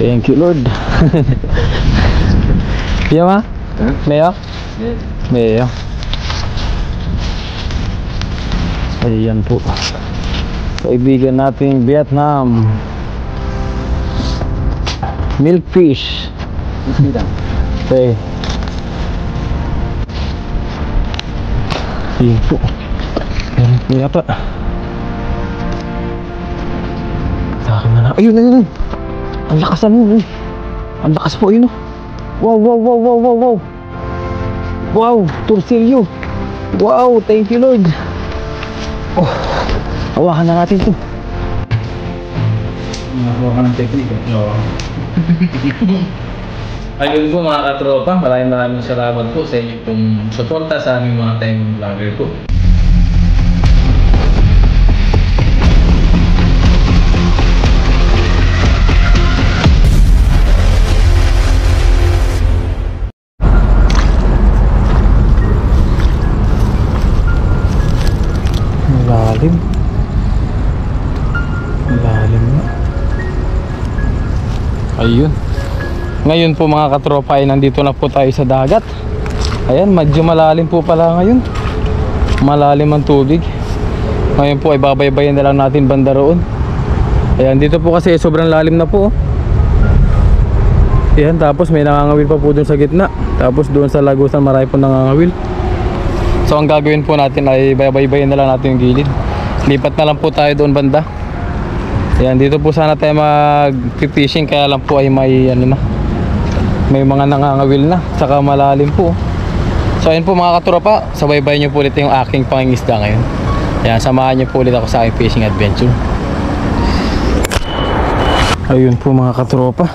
Thank you Lord. Iya ma? Mayo? Mayo. Ayan po, kaibigan nating Vietnam. Milkfish. Okay. Ayan po. Ayan po yata. Saka na na. Ayun, ayun. Ang lakas ano. Ang lakas po yun. Wow, wow, wow, wow, wow, wow. Wow, Tursilyo. Wow, thank you Lord. Oh, hawakan na natin ito. Hawakan ng technique. Oo. Ayun po mga katropa, maraming salamat po sa inyo pong suporta sa aming mga time vlogger po. Lalim. Lalim na. Ayun. Ngayon po mga katropa ay nandito na po tayo sa dagat. Ayan, medyo malalim po pala ngayon. Malalim ang tubig. Ngayon po ay babaybayin na lang natin banda roon. Ayan, dito po kasi sobrang lalim na po. Ayan, tapos may nangangawil pa po dun sa gitna. Tapos doon sa lagusan marami po nangangawil. So ang gagawin po natin ay babaybayin na lang natin yung gilid. Lipat na lang po tayo doon banda. Ayan, dito po sana tayo mag-fishing, kaya lang po ay may ano na, may mga nangangawil na, saka malalim po. So ayun po mga katropa, sabaybayin nyo po ulit yung aking pangingisda ngayon. Ayan, samahan nyo po ulit ako sa aking fishing adventure. Ayun po mga katropa,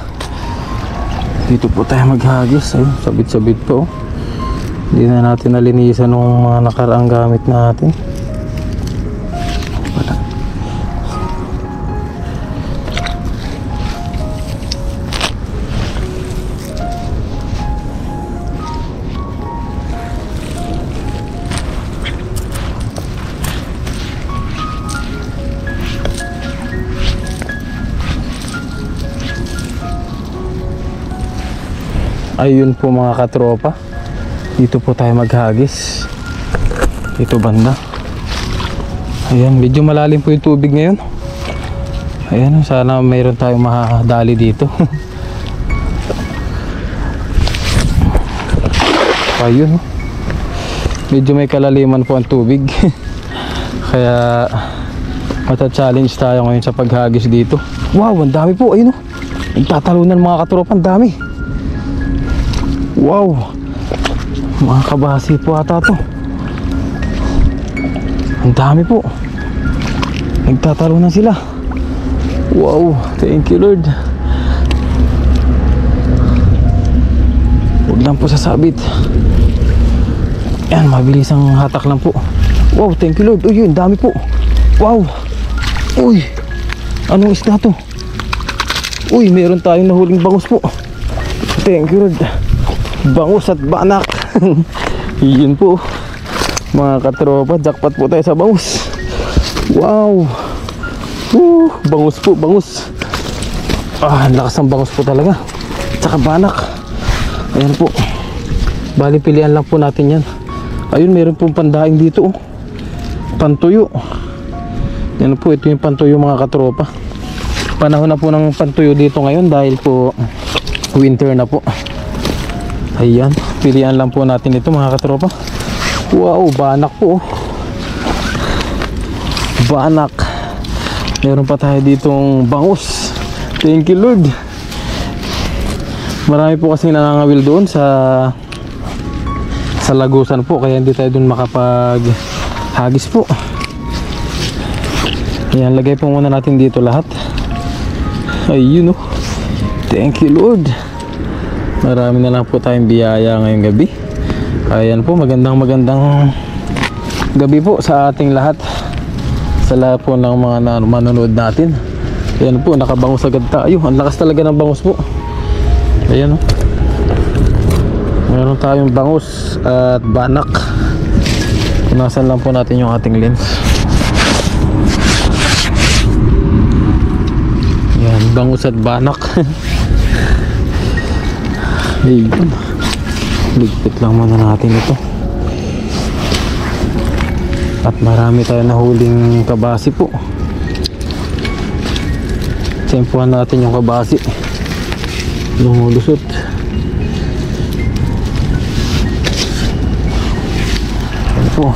dito po tayo maghagis. Ayun, sabit-sabit po. Hindi na natin nalinisan ng mga nakaraang gamit natin. Wala. Ayun po mga katropa, dito po tayo maghagis. Dito banda. Ayan, medyo malalim po yung tubig ngayon. Ayan, sana mayroon tayong mahadali dito. Ayun, medyo may kalaliman po ang tubig. Kaya mata-challenge tayo ngayon sa paghagis dito. Wow, ang dami po. Ayun, nagtatalunan mga katropa, ang dami. Wow, mga kabasi po ata to. Ang dami po. Nagtatalunan sila. Wow, thank you Lord. Huwag lang po sasabit. Yan, mabilis ang hatak lang po. Wow, thank you Lord. Uy, yun, dami po. Wow. Uy, anong isda to? Uy, meron tayong nahuling bangus po. Thank you Lord. Bangus at banak. Yun po mga katropa, jackpot po tayo sa bangus. Wow. Bangus po, bangus. Ang lakas ng bangus po talaga. Tsaka banak. Ayan po. Bali pilihan lang po natin yan. Ayun, meron pong pandaing dito. Pantuyo. Yan po, ito yung pantuyo mga katropa. Panahon na po ng pantuyo dito ngayon dahil po winter na po. Ayan, pilihan lang po natin ito mga katropa. Wow, banak po. Banak. Meron pa tayo ditong bangus. Thank you Lord. Marami po kasing nangangawil doon sa lagusan po, kaya hindi tayo doon makapag hagis po. Ayan, lagay po muna natin dito lahat. Ayun oh. Thank you Lord. Marami na lang po tayong biyaya ngayong gabi. Ayan po, magandang gabi po sa ating lahat. Sa lahat po ng mga manonood natin. Ayan po, nakabangus agad tayo. Ang lakas talaga ng bangus po. Ayan o. Meron tayong bangus at banak. Punasan lang po natin yung ating lens. Ayan, bangus at banak. Ayun. Ligpit lang muna natin ito. At marami tayo nahuling kabasi po. Tsempuhan natin yung kabasi. Lumulusot. Ano po?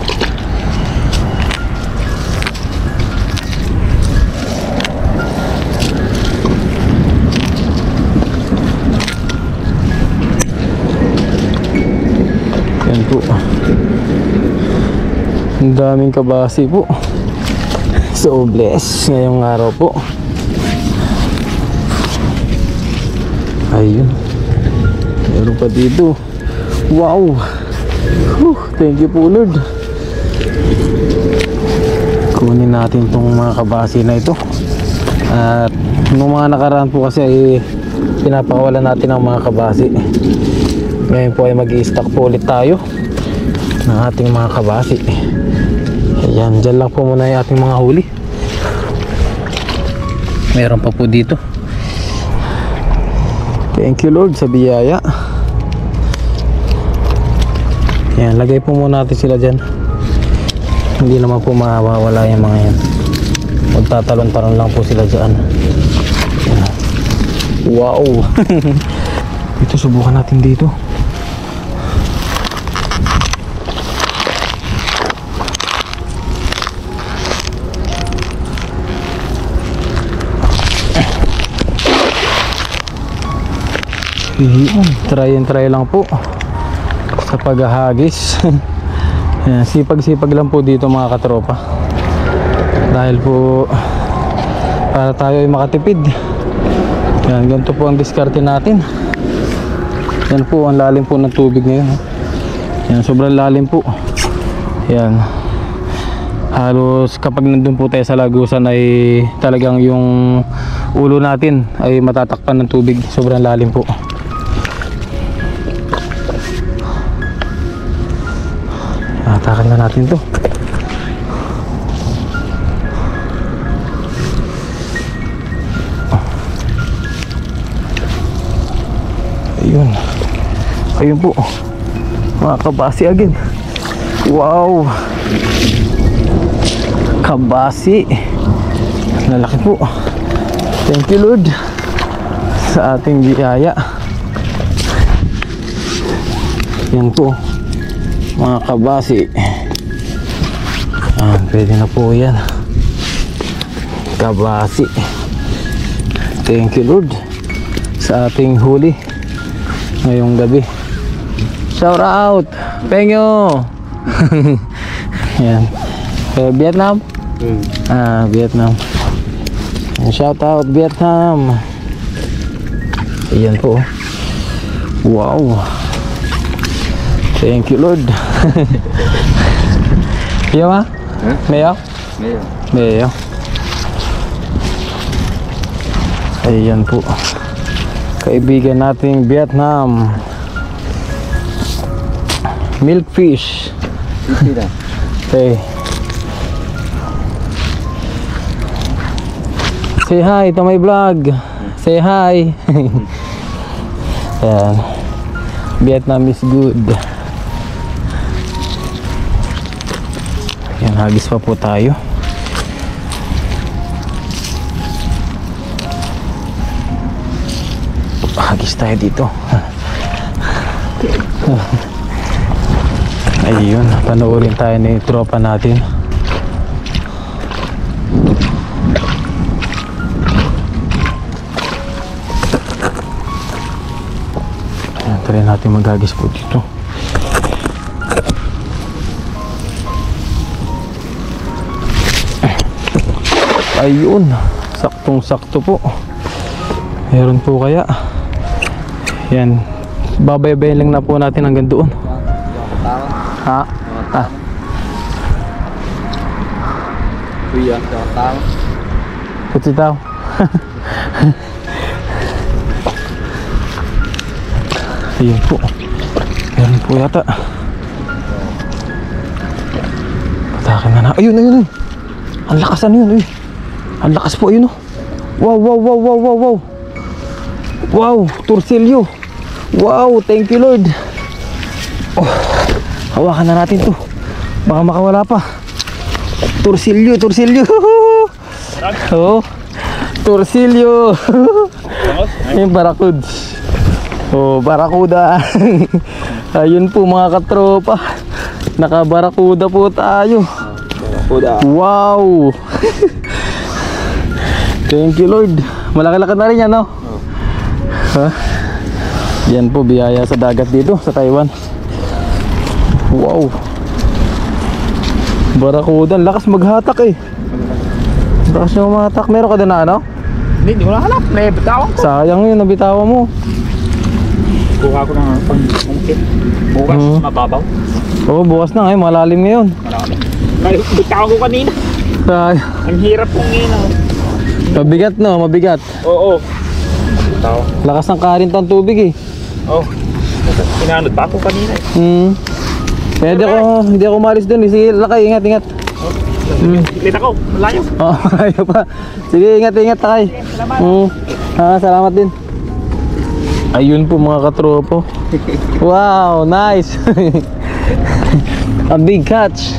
Yan po. Ang daming kabasi po. So bless ngayong araw po. Ayun. Meron pa dito. Wow. Thank you po Lord. Kunin natin tong mga kabasi na ito. At nung mga nakaraan po kasi ay pinapakawalan natin ang mga kabasi. Ngayon po ay mag-i-stock po ulit tayo ng ating mga kabasi. Ayan, dyan lang po muna yung ating mga huli. Meron pa po dito. Thank you Lord sa biyaya. Ayan, lagay po muna natin sila dyan. Hindi naman po mawawala yung mga yan. Magtatalon-talon lang po sila dyan. Ayan. Wow. Ito, subukan natin dito. Try and try lang po sa paghahagis. Sipag-sipag lang po dito mga katropa. Dahil po para tayo ay makatipid. Yan, ganito po ang diskarte natin. Yan po, ang lalim po ng tubig ngayon. Yan, sobrang lalim po. Yan. Halos kapag nandun po tayo sa lagusan ay talagang yung ulo natin ay matatakpan ng tubig. Sobrang lalim po. Atakan na natin to. Ayun. Ayun po. Mga kabasi again. Wow. Kabasi. Lalaki po. Thank you Lord sa ating biyaya. Yan po. Mga kabasi. Pwede na po yan. Kabasi. Thank you Lord sa ating huli ngayong gabi. Shout out Pengyo. Yan. Vietnam. Vietnam. Shout out Vietnam. Ayan po. Wow. Thank you Lord. Iyo ma? Mayo? Mayo. Ayan po. Kaibigan nating Vietnam. Milkfish. Okay. Say hi to my vlog. Say hi. Ayan. Vietnam is good. Ayan, hagis pa po tayo. Hagis tayo dito. Ayun, panoorin tayo ni tropa natin. Ayan, try natin maghagis po dito. Ayun, saktong sakto po. Meron po kaya. Yan, babaybayin lang na po natin hanggang doon. Ha? Ah. Kuya, tao. Putsi tao. Ayun po. Meron po yata. Patakin na na. Ayun, ayun, ayun. Ang lakas, ano yun, ayun. Ang lakas po, ayun, oh. Wow, wow, wow, wow, wow, wow. Wow, tursilyo. Wow, thank you Lord. Oh, hawakan na natin to. Baka makawala pa. Tursilyo, tursilyo. Oh, tursilyo. Yung barakud. Oh, barakuda. Ayun po mga katropa. Nakabarakuda po tayo. Wow. Thank you Lord. Malaki-laki na rin yan, no? Ha? Yan po, biyaya sa dagat dito sa Taiwan. Wow. Barakuda, lakas maghatak eh. Lakas yung mahatak. Meron ka din na ano? Hindi ko nahanap. Nabitawan ko. Sayang yun, nabitawan mo. Kuha ko ng pang-mungkit. Bukas, mababaw. Oo, bukas na ngayon, malalim ngayon. Marami. Bitawan ko kanina. Ang hirap kong ngayon. Mabigat no, mabigat. Oo. Bitawan. Lakas ng karin tong tubig eh. Oo. Pinanod pa ako kanina eh. Pwede ko, hindi ako umalis dun eh. Sige, lakay, ingat, ingat. Lit ako, malayo. Oo, malayo pa. Sige, ingat, ingat, lakay. Salamat din. Ayun po mga katropo. Wow, nice. A big catch.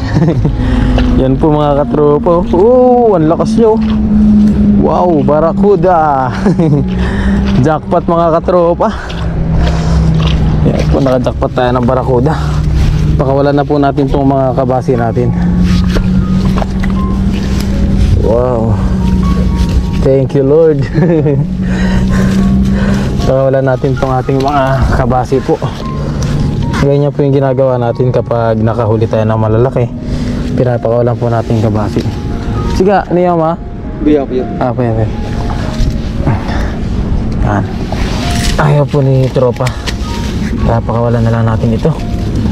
Yan po mga katropo. Ang lakas nyo. Wow, barakuda. Jackpot mga katropa. Yan po, naka-jackpot tayo ng barakuda. Pakawalan na po natin itong mga kabasi natin. Wow, thank you Lord. Pakawalan natin itong ating mga kabasi po. Ganyan po yung ginagawa natin kapag nakahuli tayo ng malalaki. Pinapakawalan po natin kabasi. Siga, niya ma? Biyak. Ah, pwede. Yan. Ayaw po ni tropa. Pinapakawalan na lang natin ito.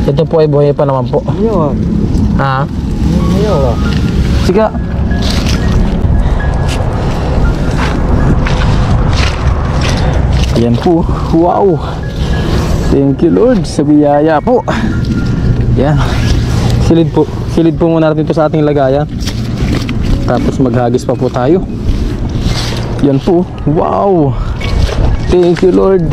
Ito po ay buhay pa naman po. Ayaw. Ha? Ayaw. Siga. Yan po. Wow. Thank you Lord sa biyaya po. Yan. Silid po. Silid po muna natin ito sa ating lagayan. Tapos maghagis pa po tayo. Yan po. Wow. Thank you Lord.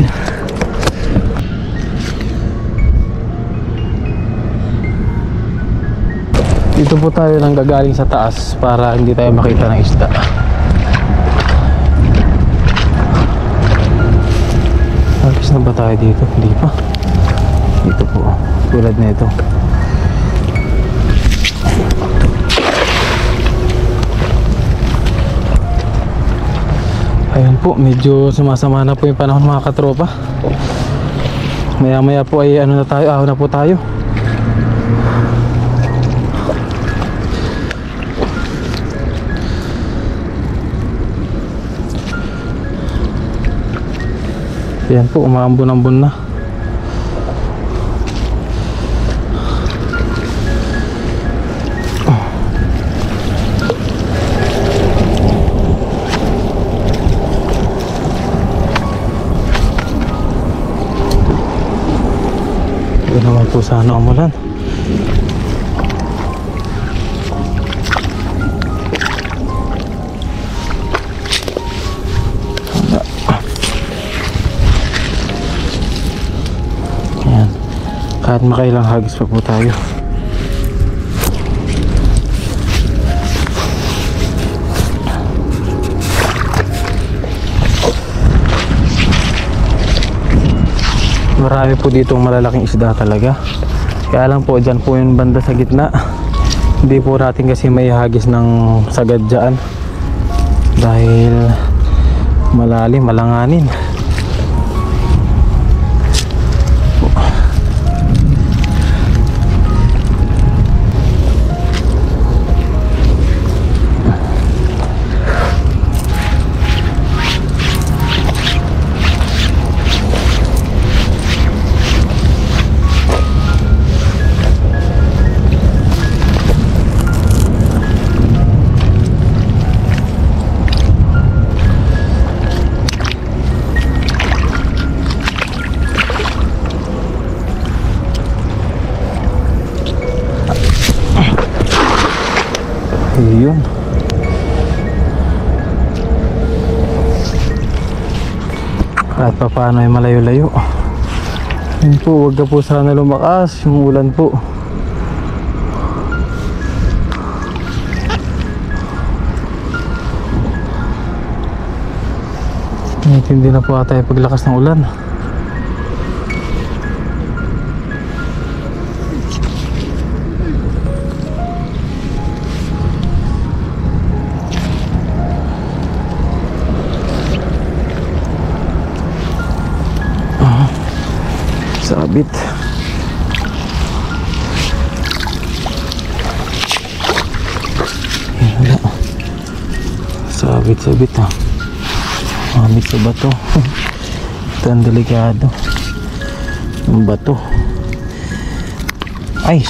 Dito po tayo nang gagaling sa taas para hindi tayo makita ng isda. Tapos na ba tayo dito? Hindi pa. Dito po. Tulad na ito. Ayan po. Medyo sumasama na po yung panahon mga katropa. Maya maya po ay ano na tayo. Ahon na po tayo. Ayan po, umaambon-ambon na. Ito naman po sana umulan. Kahit makailang hagis pa po tayo. Marami po dito malalaking isda talaga. Kaya lang po dyan po yung banda sa gitna. Hindi po natin kasi may hagis ng sagad dyan. Dahil malalim, malanganin. Yun. At papaano ay malayo-layo. Yun po, huwag na po sana lumakas yung ulan po. Hindi na po ata yung paglakas ng ulan. Sabit. Wala. Sabit ha. Mamit sa bato. Ito ang delikado. Ang bato. Ay!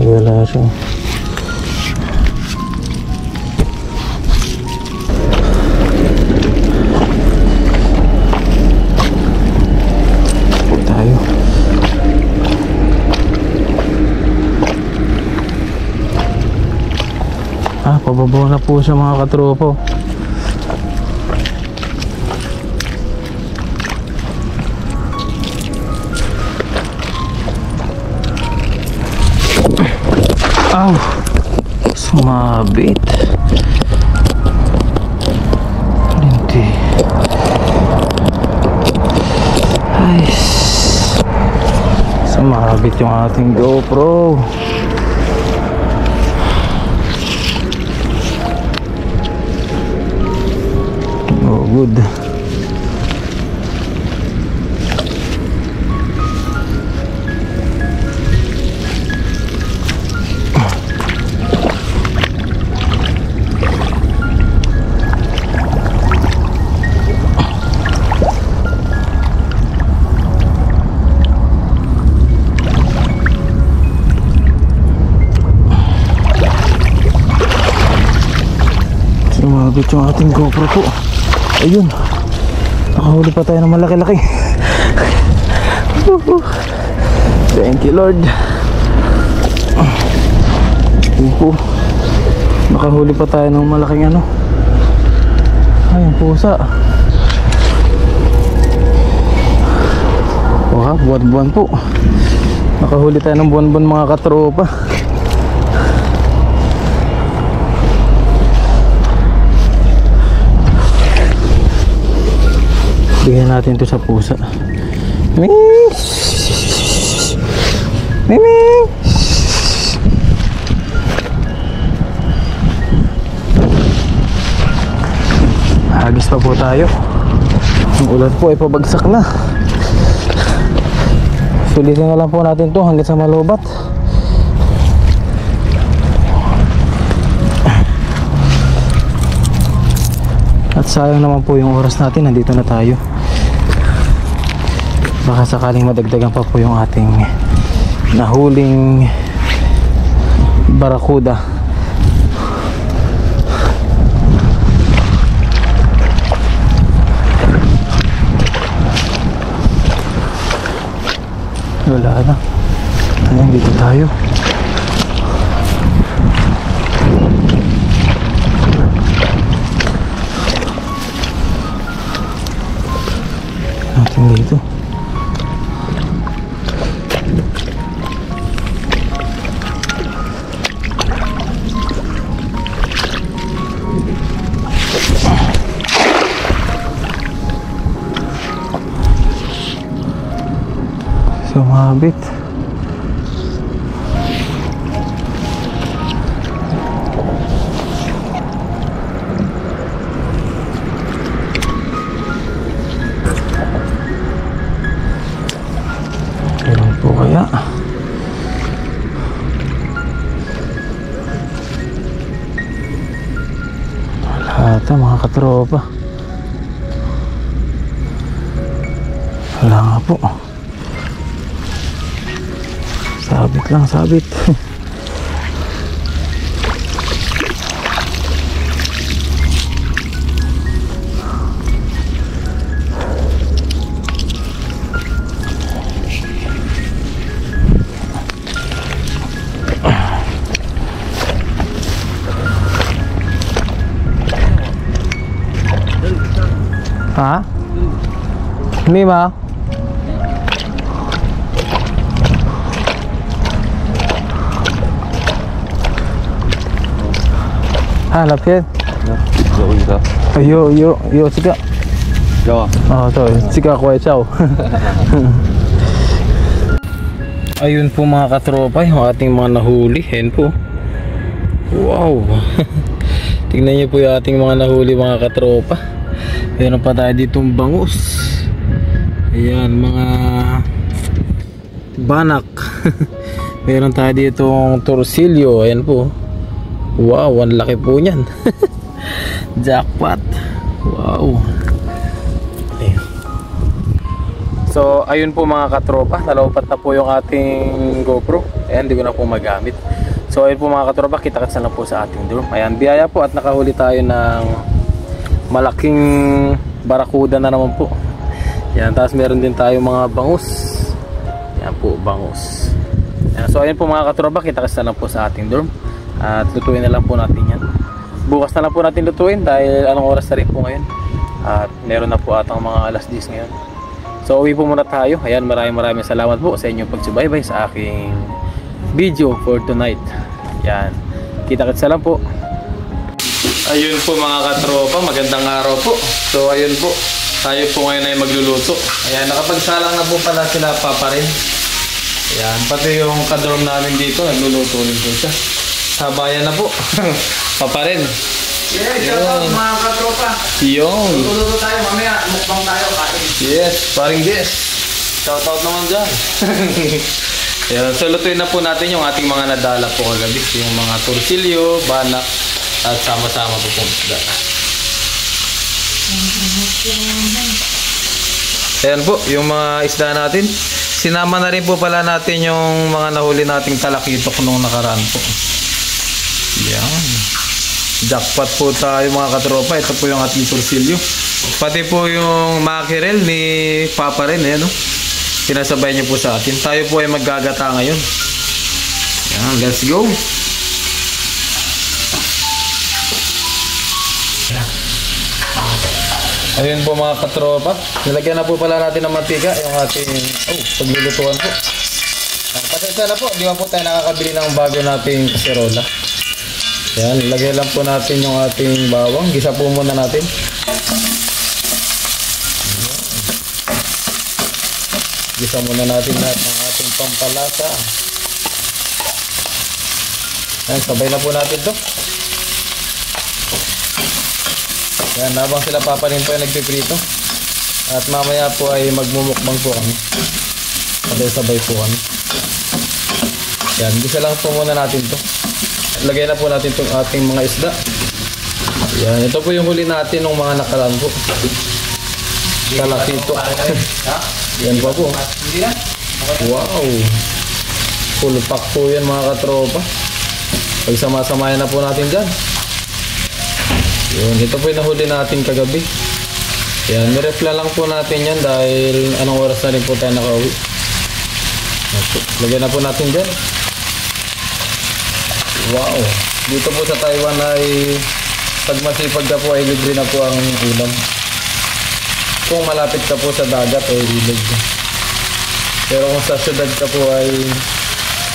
Wala siya. Po tayo. Pababaw na po siya mga katropo. Aw! Sumabit. Hindi. Ay. Sumabit yung ating GoPro. Oh, good. Sumabit yung ating GoPro po. Ayun, nakahuli pa tayo ng malaki-laki. Thank you Lord. Ayun po, nakahuli pa tayo ng malaking ano. Ayun, pusa. Wow, buwan-buwan po. Nakahuli tayo ng buwan-buwan mga katropa. Bigyan natin ito sa pusa. Mimi! Mimi! Hagis pa po tayo. Ang ulan po ay pabagsak na. Sulitin na lang po natin to hanggang sa malubat. At sayang naman po yung oras natin. Nandito na tayo. Baka sakaling madagdagan pa po yung ating nahuling barakuda. Wala na. Ayan, dito tayo. Natin dito. Sumabit. Kailan po kaya? Wala ata mga katropa. Wala nga po. Sabit lang, sabit. Ha? Hindi ba? Hanap yan. Yo, sika. To, sika ko chow. Ayun po mga katropa, yung ating mga nahuli. Ayan po. Wow. Tingnan niyo po yung ating mga nahuli mga katropa. Meron pa tayo ditong bangus. Ayan, mga banak. Meron tayo ditong torsilyo. Ayan po. Wow, ang laki po niyan. Jackpot. Wow. Ayan. So, ayun po mga katropa. Nalaupat na po yung ating GoPro. Ayan, hindi ko na po magamit. So, ayun po mga katropa. Kita-kits na lang po sa ating drone. Ayan, biyaya po at nakahuli tayo ng malaking barakuda na naman po. Ayan, tapos meron din tayo mga bangus. Ayan po, bangus. Ayan, so, ayun po mga katropa. Kita-kits na lang po sa ating drone. At lutuin na lang po natin yan. Bukas na lang po natin lutuin dahil anong oras na rin po ngayon. At meron na po atang mga alas 10 ngayon. So uwi po muna tayo. Ayan, maraming salamat po sa inyong pagsubaybay sa aking video for tonight. Ayan, kita-kits na lang po. Ayun po mga katropa, magandang araw po. So ayun po, tayo po ngayon ay magluluto. Ayan, nakapagsalang na po pala sila Papa rin. Ayan, pati yung kadorm namin dito, nagluluto rin po siya. Sabayan na po. Papa rin. Yes, shout out mga katropa. Yun. Luto tayo, mamaya mukbang tayo, kain. Yes, paring guest. Shout out naman dyan. Ayan, so lutuin na po natin yung ating mga nadala po kagabi. Yung mga torsilyo, banak, at sama-sama po pong isda. Ayan po, yung mga isda natin. Sinama na rin po pala natin yung mga nahuli nating talakitok nung nakaraan po. Yan. Jackpot po tayo mga katropa. Ito po yung ating torsilyo. Pati po yung mackerel ni Papa rin. No? Sinasabay niyo po sa atin. Tayo po ay maggagata ngayon. Yan, let's go. Ayun po mga katropa. Nilagyan na po pala natin ng mantika yung ating paglulutuan po. Pasensya na po, di ba po tayo nakakabili ng bago nating kaserola. Yan, ilagay lang po natin yung ating bawang. Gisa po muna natin. Gisa muna natin lahat ng ating pampalasa. Yan, sabay na po natin to. Yan, habang sila Papa rin po ay nagpiprito. At mamaya po ay magmumukbang po kami. Sabay-sabay po kami. Yan, gisa lang po muna natin to. Lagay na po natin itong ating mga isda. Yan, ito po yung huli natin ng mga nakaraan po. Talakito. Yan pa po. Wow. Full pack po yan mga katropa. Pagsama-samayan na po natin dyan. Yun, ito po yung nahuli natin kagabi. Yan, nirefla lang po natin yan dahil anong oras na rin po tayo nakauwi. Lagyan na po natin dyan. Wow. Dito po sa Taiwan ay pag masipag ka po ay libre na po ang ulam. Kung malapit ka po sa dagat ay ilog. Pero kung sa syudad ka po ay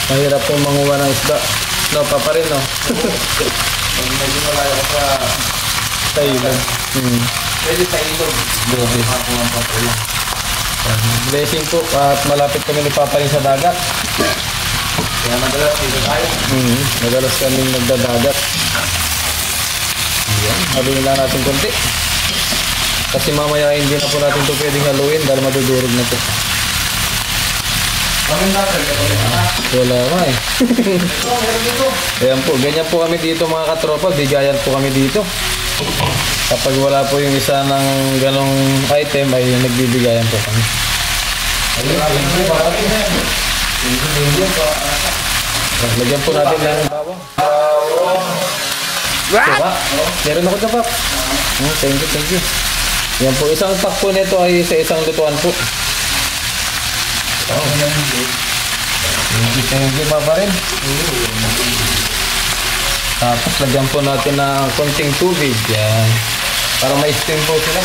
mahirap po manguha ng isda. No, Papa rin no? Pag medyo malayo ka sa ilog. Pwede sa ilog. Blessing po at malapit kami ni Papa rin sa dagat. Kaya madalas dito tayo. Madalas kaming nagdadagat. Ayan, haluin lang natin konti. Kasi mamaya hindi na po natin ito pwedeng haluin dahil madudurog na ito. Wala ka eh. Ayan po, ganyan po kami dito mga katropa. Bigayan po kami dito. Kapag wala po yung isa ng ganong item ay nagbibigayan po kami. Lagyan po natin ng bawang. Diba? Meron ako dapat. Thank you. Yan po, isang pack po nito ay sa isang lutuan po. Thank you Papa rin. Tapos lagyan po natin ng konting tubig. Yan. Para ma-steam po sila.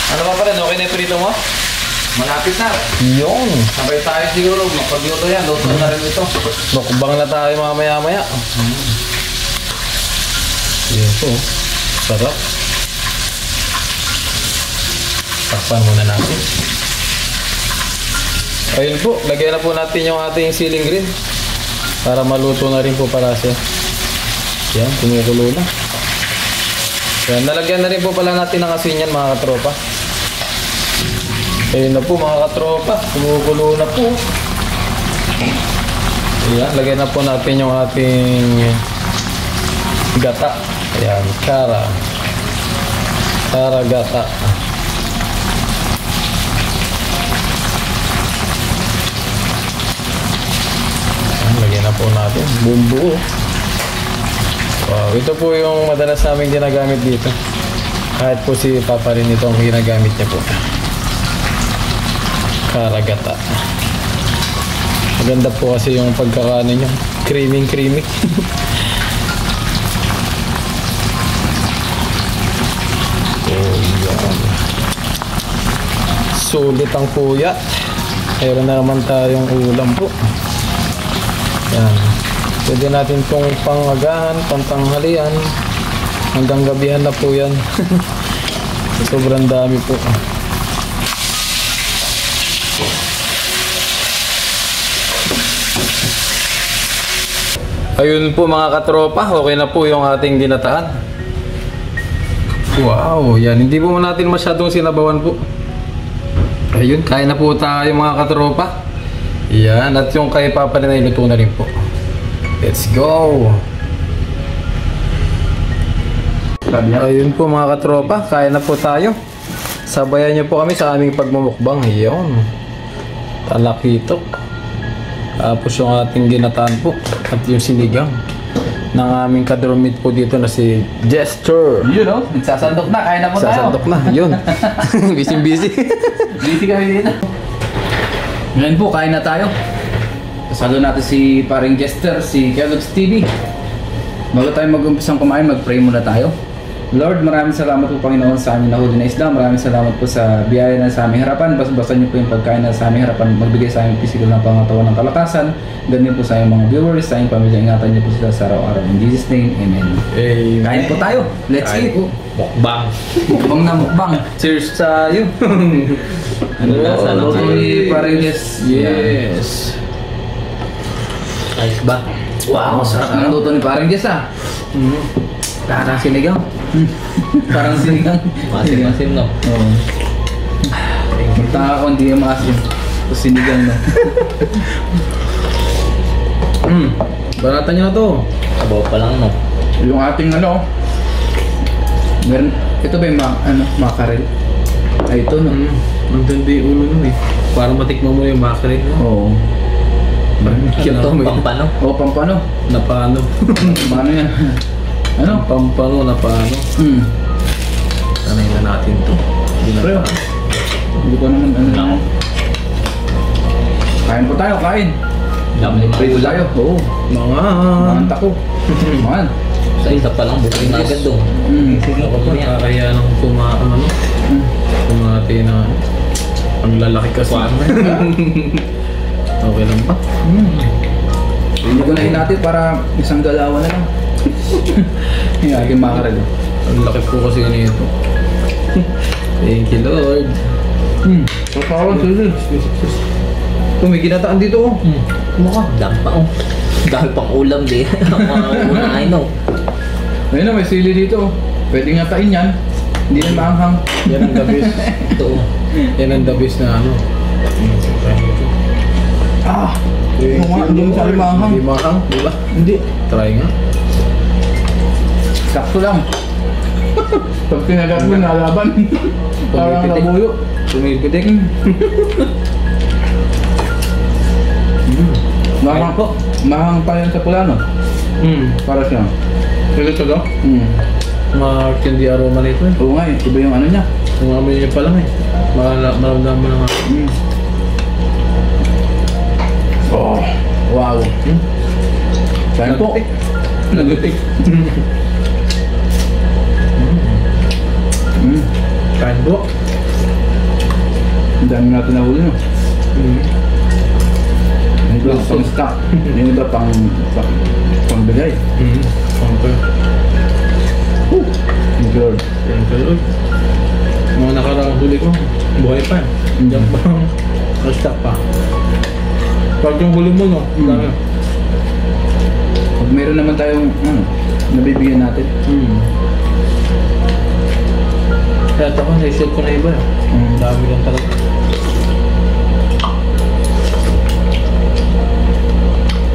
Ano pa pala? Okay na yung prito mo? Malapit na. Yun. Sabay tayo siguro. Pag-luto yan, luto na rin ito. Mukbang na tayo mamaya-maya. Yun po. Sarap. Takpan muna natin. Ayun po, lagyan na po natin yung ating ceiling green para maluto na rin po para siya. Yan, kumukulo na. Yan, nalagyan na rin po pala natin ng asin yan mga katropa. Ayun na po mga katropa, kumukulo na po. Ayan, lagyan na po natin yung ating gata. Ayan, kara gata. Ayan, lagyan na po natin bumbu. Wow, ito po yung madalas namin ginagamit dito. Kahit po si Papa rin ito ang ginagamit niya po. Karagata. Maganda po kasi yung pagkakaano niya. Creamy. Oh, yan. Sulit ang puyat. Meron na naman tayong ulam po. Yan. Pwede natin itong pangagahan, pantanghalian. Hanggang gabihan na po yan. Sobrang dami po. Ayun po mga katropa, okay na po yung ating ginataan. Wow, yan. Hindi po natin masyadong sinabawan po. Ayun, kain na po tayo mga katropa. Yan, at yung kay Papa na iluto na rin po. Let's go! Ayun po mga katropa, kain na po tayo. Sabayan niyo po kami sa aming pagmumukbang. Ayun. Talakitok. Tapos yung ating ginataan po at yung sinigang ng aming kadromit po dito na si Jester. Yun o, nagsasandok na, kain na po tayo. Sasandok na, yun. Busy. Busy kami dito. Ngayon po, kain na tayo. Kasalo natin si paring Jester, si Kellogg's TV. Bago tayo mag-umpisang kumain, mag-pray muna tayo. Lord, maraming salamat po Panginoon sa aming nahuli na isda. Maraming salamat po sa biyaya na sa aming harapan. Basta-basta niyo po yung pagkain na sa aming harapan. Magbigay sa aming pisikal ng pangatawan ng kalakasan. Ganyan po sa aming mga viewers, sa aming pamilya. Ingatan niyo po sila sa araw-araw. In Jesus' name, Amen. Amen. Kain po tayo. Let's eat. Mukbang. Mukbang na mukbang. Cheers tayo. Ano lasa ng Okay, paring yes. Ayos ba? Wow, sarap ng luto ni paring Jess ah. Parang sinigang. Parang sinigang. Masim-masim no? Oo. Magtaka ko hindi yung maasim. Tapos sinigang no. Barata niyo na to. Sabaw pa lang no? Yung ating ano. Meron, ito ba yung makarel? Ay ito no. Ang tindi ulo nun eh. Para matikman mo yung mackerel. Oo. Ito, pampano? Oo, pampano. Napano. Paano yan? Ano? Pampano, napano. Sanay na natin to. Pero, hindi ko naman ano. Kain po tayo, kain. Dami Prito tayo. Oo. Manta ko. Man. Sa isa pa lang, bukin na agad doon. Sige. Ako mo yan. Kaya nang tumati na ang lalaki kasi. Okay lang ba? Hindi ko na hinati para isang galawan na lang. Yung aking makarel. Ang laki po kasi ganito. Thank you Lord. Papawan, susunod. May ginataan dito oh. Mukha. Dami pa oh. Dahil pang ulam di. Mga unahin no? Ayun na, may sili dito. Pwede nga tain yan. Hindi na maanghang. Yan ang the best. Ito oh. Yan ang the best na ano. Oo nga, hindi mo sabi maanghang. Hindi maanghang, di ba? Hindi. Try nga. Sakto lang. Pag tinagat mo, nalaban. Parang Tumipitik. labuyo. Tumipitik. Mahang po. Mahang pa yan sa pula, no? Para siya. Pwede ito daw? Ma-candy aroma nito eh. Oo nga, iba yung ano niya. Kung amoy niya pa lang eh. Maramdaman mo naman. Oh, wow. Kain po. Nagutik. Kain po. Ang dami natin nahuli, no? Yung iba pang stock, yung iba pang bigay. Okay. Thank you, Lord. Thank you, Lord. Mga nakaraang huli ko, buhay pa. Diyan pa. Basta pa. Pag yung huli mo, no? Dami. Pag meron naman tayong nabibigyan natin. Kaya ito ko, naisip ko na iba. Dami lang talaga.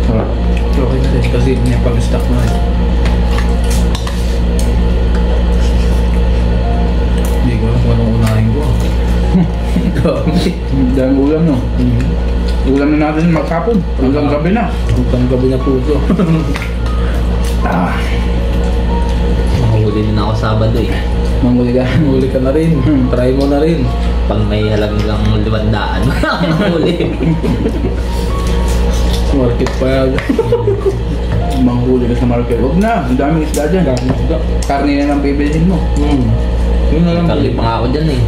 Sarap. Okay na din kasi may pag-stock na eh. Hindi ko alam kung anong unahin ko. Dahil ulam, no? Ulam na natin magkapon. Hanggang gabi na. Hanggang gabi na po ito. Mahuli din ako Sabado eh. Manghuli ka. Huli ka na rin. Try mo na rin. Pag may halagang 500, mahuli. Market pa yan. Manghuli ka sa market. Huwag na. Ang daming isda dyan. Dami isda. Karne na lang bibilihin mo. Yun na lang. Kali pa nga ako dyan eh.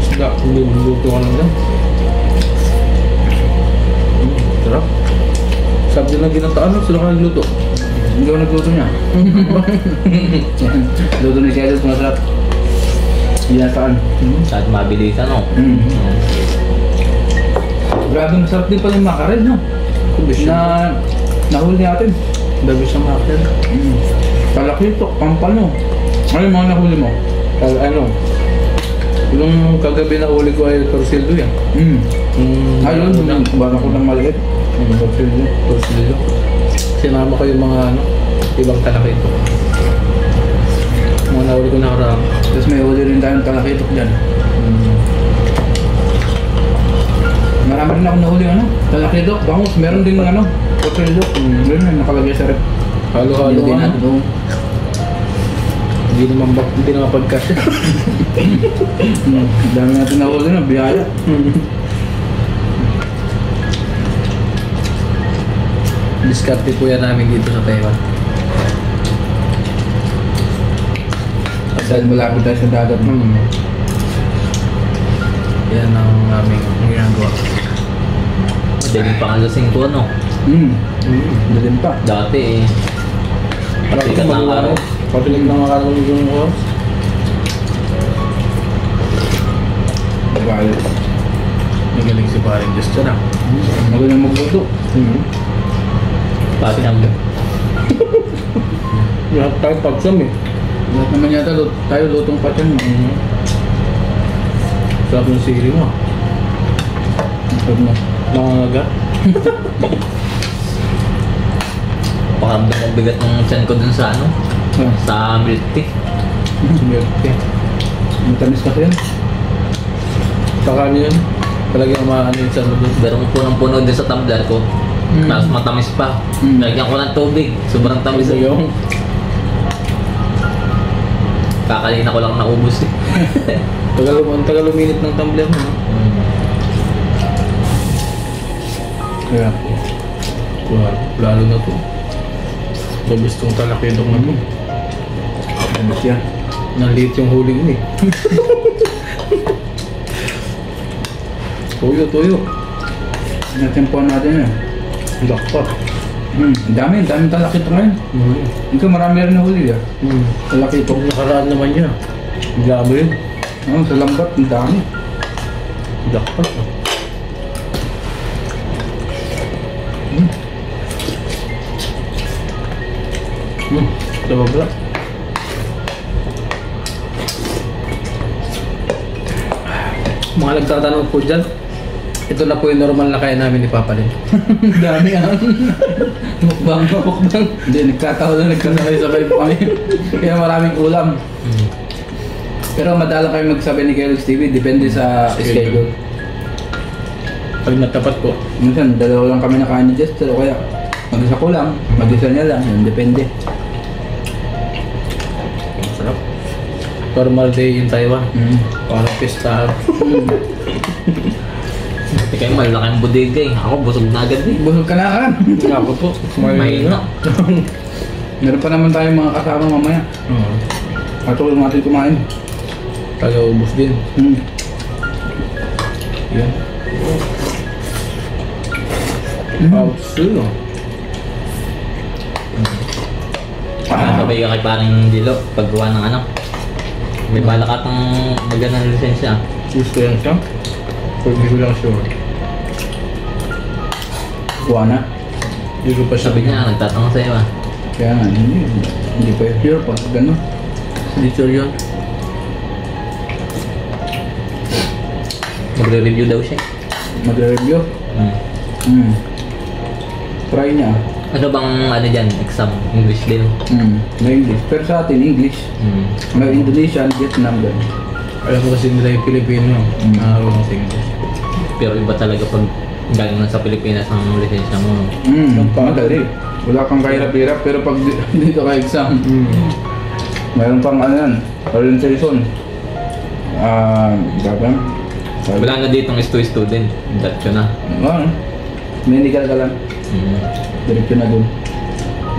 Isda. Hindi luto ka lang dyan. Sarap. Sarap din ang ginataan. Sila ka nagluto. Hindi ako nagluto niya. Luto ni Kaya masarap. Ginataan. Kahit mabilisan no. Grabe masarap din pala yung makarel, no? Na nahuli natin. Dami sa market. Talakitok, pampano. Ano yung mga nahuli mo? Ano? Yung kagabi na huli ko ay torsildo yan. Ayun, bala ko ng maliit. Torsildo. Sinama ko yung mga ibang talakitok. Mga nahuli ko nakaraan. Tapos may huli rin tayong talakitok dyan. Marami rin ako nahuli talakitok, bangus, meron din ng torsildo. Meron na nakalagay sa rep. Halo-halo Ilagay natin doon. Hindi naman pagkasya. Dami natin nahuli na, biyaya. Diskarte po yan namin dito sa Taiwan. Dahil malapit tayo sa dagat. Yan ang aming ginagawa. Madaling pangalasing ko no. Dalim pa. Dati eh. Patikat ng araw. Patikat ng araw yung oras. Bagayos. Magaling si paring Justin ah. Magaling magluto. Pati ang Lahat tayo pagsam eh. Lahat naman yata tayo lutong pa dyan. Sarap ng siri mo ah. Sarap mo. Nangangaga. parang bigat ng tiyan ko dun sa ano. Sa milk tea. Sumerte. Matamis kasi yan. Saka niyan. Talagang maano yung sa doon. Pero punong-puno din sa tumbler ko. Tapos matamis pa. Lagyan ko ng tubig. Sobrang tamis. Yung Kakalina ko lang naubos eh. tagal luminit ng tumbler mo. No? Kaya. Lalo na to. Labis tong talakidok na to. Tamis yan. Naliit yung huli ko eh. Tuyo. Natimpuan natin yan. Jackpot. Dami talakito ngayon. Ikaw marami rin nahuli yan. Talakito. Itong nakaraan naman niya. Grabe yun. Sa lambat, ang dami. Jackpot. Dababla. Mga nagtatanong po dyan, ito na po yung normal na kaya namin ni Papa Lin. Dami yan. Mukbang. Hindi, nagkasabay-sabay po kami. Kaya maraming ulam. Pero madalang kayo magsabi ni Kellogg's TV, depende sa schedule. Pag natapat po. Minsan, dalawa lang kami nakain ni Jester, o kaya mag-isa ko lang, mag-isa niya lang, yun, depende. Sarap. Normal day in Taiwan. Parang pistahan. Hindi kayo malaking bodega eh. Ako busog na agad eh. Busog ka na kan. Ako po. Mahina. Meron pa naman tayong mga kasama mamaya. At tulong natin kumain. Taga-ubos din. Yan. Outsu. Sabay ka kay parang Dilo paggawa ng ano. May balak atang magana ng lisensya. Gusto yan siya. Pag hindi ko lang sure. Kuha na. Hindi ko pa siya Sabi niya, nagtatanong sa'yo ah. Kaya nga, hindi pa yung pure pag gano'n. Hindi sure yun. Magre-review daw siya. Magre-review. Hmm. Try niya. Ano bang ano dyan? Exam? English din? May English. Pero sa atin, English. May Indonesian, Vietnam, gano'n. Alam ko kasi nila yung Pilipino. Nakarunong sa English. Pero iba talaga pag galing na sa Pilipinas ang lisensya mo. Madali. Wala kang kahirap-hirap, pero pag dito ka exam, mayroon pang ano yan, orientation. Gaba? Wala na ditong student. Diretso na. Medical ka lang. Diretso na dun.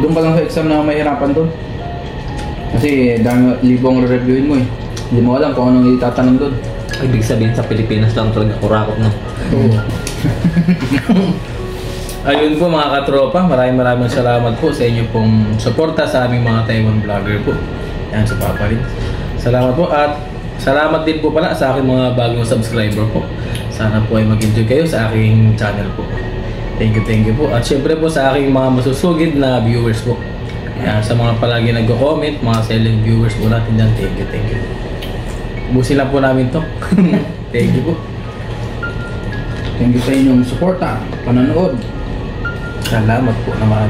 Doon ka lang sa exam na mahirapan dun. Kasi dami libong re-reviewin mo eh. Hindi mo alam kung anong itatanong dun. Ibig sabihin sa Pilipinas lang talaga kurakot na. Oo. Ayun po mga katropa, maraming salamat po sa inyo pong suporta sa aming mga Taiwan vlogger po. Yan sa Papa rin. Salamat po at salamat din po pala sa aking mga bagong subscriber po. Sana po ay mag-enjoy kayo sa aking channel po. Thank you po. At syempre po sa aking mga masusugid na viewers po. Yan, sa mga palagi nagko-comment, mga silent viewers po natin dyan. Thank you. Busin lang po namin to. Thank you po. Thank you sa inyong suporta, panonood. Salamat po naman.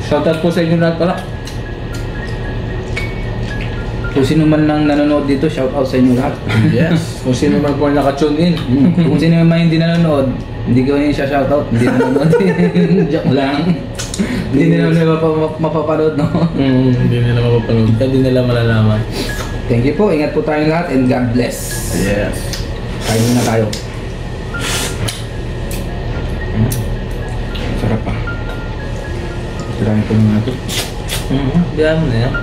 Shoutout po sa inyo lahat pala. Kung sino man lang nanonood dito, shout out sa inyo lahat. Yes. Kung sino man po naka-tune in. Kung sino man hindi nanonood, hindi ko yun siya shout out. Hindi nanonood. Joke lang. Hindi nila mapapanood, no? Hindi nila mapapanood. Hindi nila malalaman. Thank you po. Ingat po tayong lahat and God bless. Yes. Kain muna tayo. Sarap pa. Tirahin ko muna ito. Diyan mo na yan.